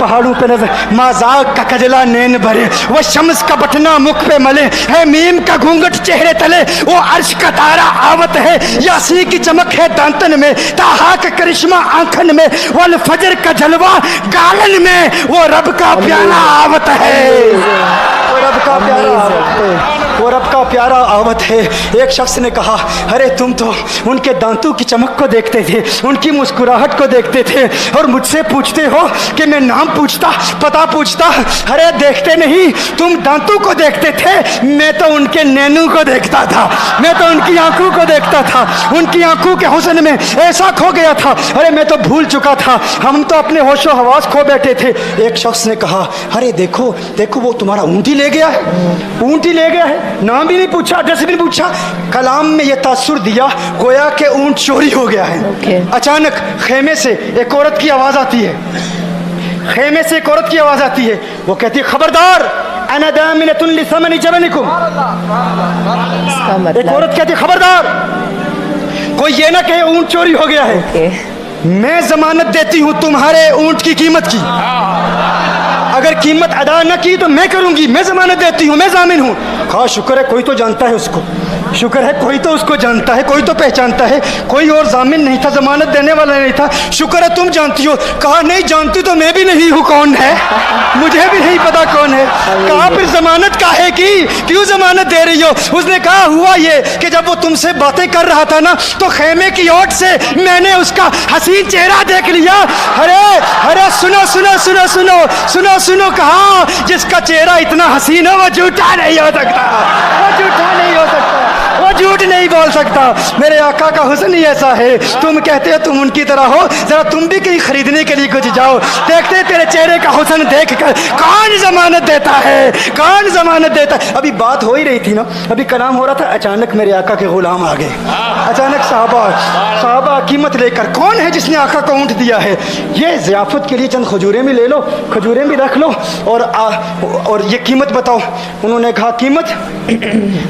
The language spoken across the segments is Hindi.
पहाड़ों पे नजर, माजाक का कजला नैन भरे, वो शम्स का बटना मुख पे मले, है मीम का घूंघट चेहरे तले, वो अर्श का तारा आवत है, यासी की चमक है दांतन में, ताहा का करिश्मा आंखन में, वल फजर का जलवा गालन में, वो रब का प्यारा आवत है, वो रब का प्यारा आवत है, वो रब का प्यारा आवत है। एक शख्स ने कहा, अरे तुम तो उनके दांतों की चमक को देखते थे, उनकी मुस्कुराहट को देखते थे, और मुझसे पूछते हो कि मैं नाम पूछता, पता पूछता। अरे देखते नहीं, तुम दांतों को देखते थे, मैं तो उनके नैनों को देखता था, मैं तो उनकी आंखों को देखता था, उनकी आंखों के हुस्न में ऐसा खो गया था, अरे मैं तो भूल चुका था, हम तो अपने होशो हवास खो बैठे थे। एक शख्स ने कहा, अरे देखो देखो वो तुम्हारा ऊँट ही ले गया है, ऊँट ही ले गया है, नाम भी नहीं पूछा, एड्रेस भी नहीं पूछा, कलाम में ये तासुर दिया गोया के ऊँट चोरी हो गया है। अचानक खेमे से एक औरत की आवाज आती है, खेमे से एक औरत की आवाज आती है, वो कहती है, खबरदार, अना दामिनतुन लिसमनि जबनिकुम। एक औरत कहती है, खबरदार, कोई ये ना कहे ऊँट चोरी हो गया है, मैं जमानत देती हूँ तुम्हारे ऊँट की कीमत की, अगर कीमत अदा न की तो मैं करूंगी, मैं जमानत देती हूँ, मैं जामिन हूँ। कहा, शुक्र है कोई तो जानता है उसको, शुक्र है कोई तो उसको जानता है, कोई तो पहचानता है, कोई और जामिन नहीं था, जमानत देने वाला नहीं था, शुक्र है तुम जानती हो। कहा, नहीं जानती तो मैं भी नहीं हूँ, कौन है, मुझे भी नहीं पता कौन है। कहा, फिर जमानत काहे की, क्यों जमानत दे रही हो? उसने कहा, हुआ ये कि जब वो तुमसे बातें कर रहा था ना, तो खेमे की ओट से मैंने उसका हसीन चेहरा देख लिया। अरे अरे सुनो सुनो सुनो सुनो सुनो सुनो, कहा, जिसका चेहरा इतना हसीन हो वो झूठा नहीं हो सकता, वो झूठा नहीं हो सकता, वो झूठ नहीं बोल सकता। मेरे आका का हुस्न ही ऐसा है, तुम कहते हो तुम उनकी तरह हो, जरा तुम भी कहीं खरीदने के लिए कुछ जाओ, देखते तेरे चेहरे का हुस्न देख कर कौन जमानत देता है, कौन जमानत देता है। अभी बात हो ही रही थी ना, अभी कलाम हो रहा था, अचानक मेरे आका के गुलाम आ गए, अचानक साहबा कीमत लेकर, कौन है जिसने आका को ऊँट दिया है, ये ज़ियाफत के लिए चंद खजूरें भी ले लो, खजूरें भी रख लो, और ये कीमत बताओ। उन्होंने कहा, कीमत,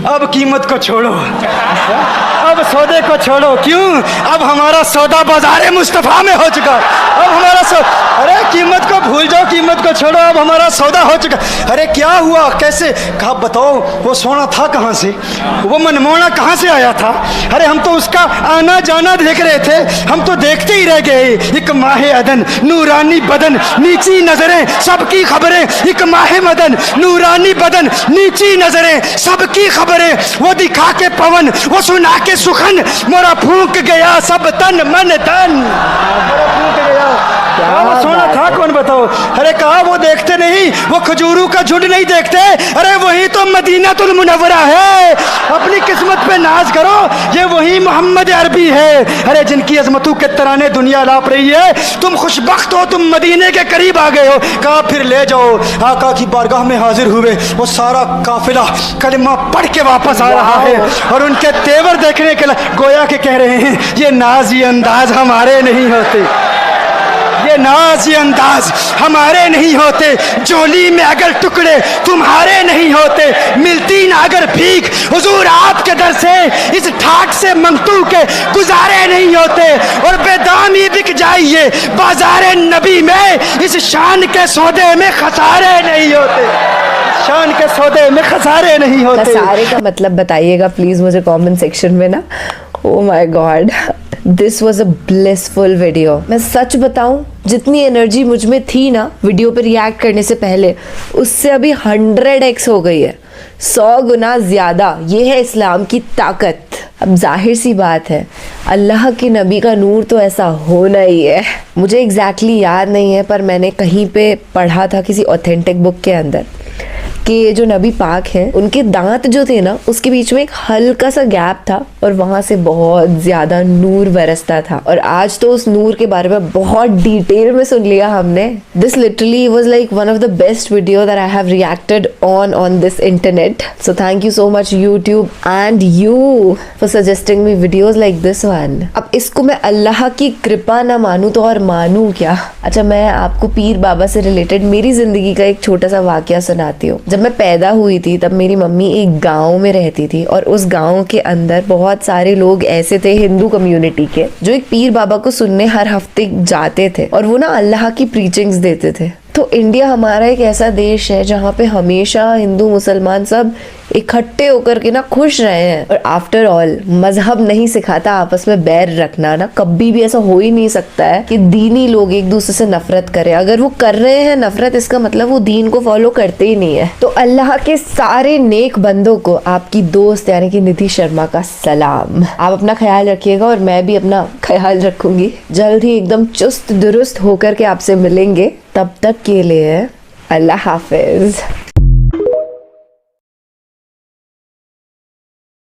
अब कीमत को छोड़ो, अब सौदे को छोड़ो, क्यों, अब हमारा सौदा बाजार मुस्तफ़ा में हो चुका, अब हमारा अरे कीमत को भूल जाओ, कीमत को छोड़ो, अब हमारा सौदा हो चुका। अरे क्या हुआ, कैसे? कहा, बताओ वो सोना था कहाँ से, वो मनमोहना कहाँ से आया था? अरे हम तो उसका आना जाना देख रहे थे, हम तो देखते ही रह गए, एक माहे अदन नूरानी बदन नीची नजरें सबकी खबरें, एक माहे मदन नूरानी बदन नीची नजरें सबकी खबरें, वो दिखा के पवन, वो सुना के सुखन, मोरा फूंक गया सब तन मन तन, मोरा फूंक गया। वो सोना था कौन, बताओ? अरे कहा, वो देखते नहीं, वो खजूरों का झुंड नहीं देखते, अरे वही तो मदीनातुल मुनव्वरा है, अपनी किस्मत पे नाज करो, ये वही मोहम्मद अरबी है, अरे जिनकी अजमतों के तराने दुनिया लाप रही है, तुम खुशबख्त हो, तुम मदीने के करीब आ गए हो। कहा, फिर ले जाओ। आका की बारगाह में हाजिर हुए, वो सारा काफिला कलिमा पढ़ के वापस आ रहा है, और उनके तेवर देखने के लिए गोया के कह रहे हैं, ये नाज ये अंदाज हमारे नहीं होते, ये नाज ये अंदाज हमारे नहीं होते, जोली में अगर टुकड़े तुम्हारे नहीं होते, मिलती ना अगर भीख हुजूर आपके दर से, इस ठाट से मंगतू के गुजारे नहीं होते, और बेदामी बिक जाइए बाजारे नबी में, इस शान के सौदे में खसारे नहीं होते, शान के सौदे में खसारे नहीं होते। खसारे का मतलब बताइएगा प्लीज मुझे कमेंट सेक्शन में ना। Oh my God, this was a blissful video. मैं सच बताऊं, जितनी एनर्जी मुझ में थी ना वीडियो पे रिएक्ट करने से पहले, उससे अभी 100x हो गई है, 100 गुना ज्यादा। ये है इस्लाम की ताकत। अब जाहिर सी बात है, अल्लाह के नबी का नूर तो ऐसा होना ही है। मुझे एग्जैक्टली याद नहीं है, पर मैंने कहीं पे पढ़ा था किसी ऑथेंटिक बुक के अंदर कि जो नबी पाक हैं, उनके दांत जो थे ना, उसके बीच में एक हल्का सा गैप था, और वहां से बहुत ज्यादा नूर बरसता था। और आज तो उस नूर के बारे में बहुत डिटेल में सुन लिया हमने। This literally was like one of the best video that I have reacted on this internet. So thank you so much YouTube and you for suggesting me videos like this one. अब इसको मैं अल्लाह की कृपा ना मानू तो और मानू क्या? अच्छा, मैं आपको पीर बाबा से रिलेटेड मेरी जिंदगी का एक छोटा सा वाकया सुनाती हूँ। जब मैं पैदा हुई थी तब मेरी मम्मी एक गांव में रहती थी, और उस गांव के अंदर बहुत सारे लोग ऐसे थे हिंदू कम्युनिटी के, जो एक पीर बाबा को सुनने हर हफ्ते जाते थे, और वो ना अल्लाह की प्रीचिंग्स देते थे। तो इंडिया हमारा एक ऐसा देश है जहाँ पे हमेशा हिंदू मुसलमान सब इकट्ठे होकर के ना खुश रहे हैं। और आफ्टर ऑल मजहब नहीं सिखाता आपस में बैर रखना ना, कभी भी ऐसा हो ही नहीं सकता है कि दीनी लोग एक दूसरे से नफरत करें। अगर वो कर रहे हैं नफरत, इसका मतलब वो दीन को फॉलो करते ही नहीं है। तो अल्लाह के सारे नेक बंदों को आपकी दोस्त यानी कि निधि शर्मा का सलाम। आप अपना ख्याल रखिएगा और मैं भी अपना ख्याल रखूंगी। जल्द ही एकदम चुस्त दुरुस्त होकर के आपसे मिलेंगे। तब तक के लिए अल्लाह हाफिज।